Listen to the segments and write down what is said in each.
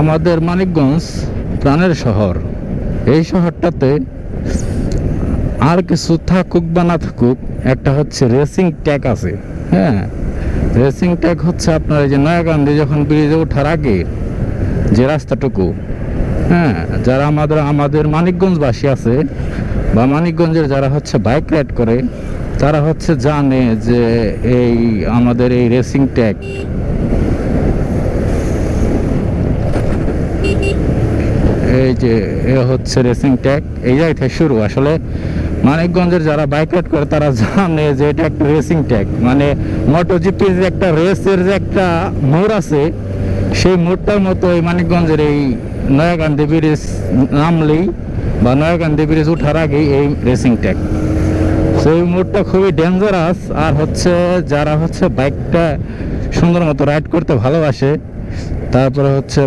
আমাদের মানিকগঞ্জ প্রাণের শহর। এই শহরটাতে আর কিছু থাকুক বা না থাকুক, একটা হচ্ছে রেসিং ট্র্যাক আছে। হ্যাঁ, রেসিং ট্র্যাক হচ্ছে আপনার এই যে নয়াকান্দি যখন ব্রিজে ওঠার আগে যে রাস্তাটুকু, হ্যাঁ, যারা আমাদের মানিকগঞ্জবাসী আছে বা মানিকগঞ্জের যারা হচ্ছে বাইক রাইড করে, তারা হচ্ছে জানে যে এই আমাদের এই রেসিং ট্র্যাক, এই যে এ হচ্ছে রেসিং ট্র্যাক, এই জায়গা থেকে শুরু। আসলে মানিকগঞ্জের যারা বাইক রাইড করে তারা জানে যে এটা একটা রেসিং ট্র্যাক, মানে মোটোজিপির যে একটা রেসের যে একটা মোড় আছে, সেই মোড়টার মতো এই মানিকগঞ্জের এই নয়াকান্দি ব্রিজ নামলেই বা নয়াকান্দি ব্রিজ ওঠার আগেই এই রেসিং ট্র্যাক। তো এই মোড়টা খুবই ডেঞ্জারাস। আর হচ্ছে যারা হচ্ছে বাইকটা সুন্দর মতো রাইড করতে ভালোবাসে, তারপরে হচ্ছে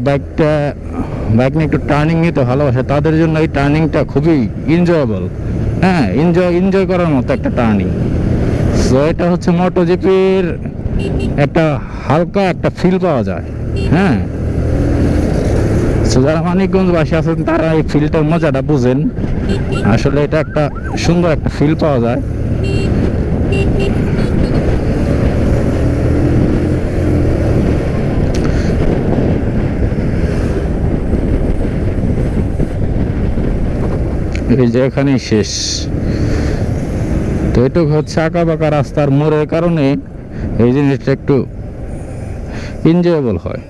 বাইক নিয়ে একটু টার্নিং নিতে ভালোবাসে, তাদের জন্য এই টার্নিংটা খুবই এনজয়েবল। হ্যাঁ, এনজয় করার মতো একটা টার্নিং। সো এটা হচ্ছে মোটোজিপির একটা হালকা একটা ফিল পাওয়া যায়। হ্যাঁ, সো যারা মানিকগঞ্জবাসী আছেন তারা এই ফিলটার মজাটা বুঝেন। আসলে এটা একটা সুন্দর একটা ফিল পাওয়া যায়। এই যে এখানেই শেষ। তো এটুকু হচ্ছে আঁকা বাঁকা রাস্তার মোড়ের কারণে এই জিনিসটা একটু এনজয়েবল হয়।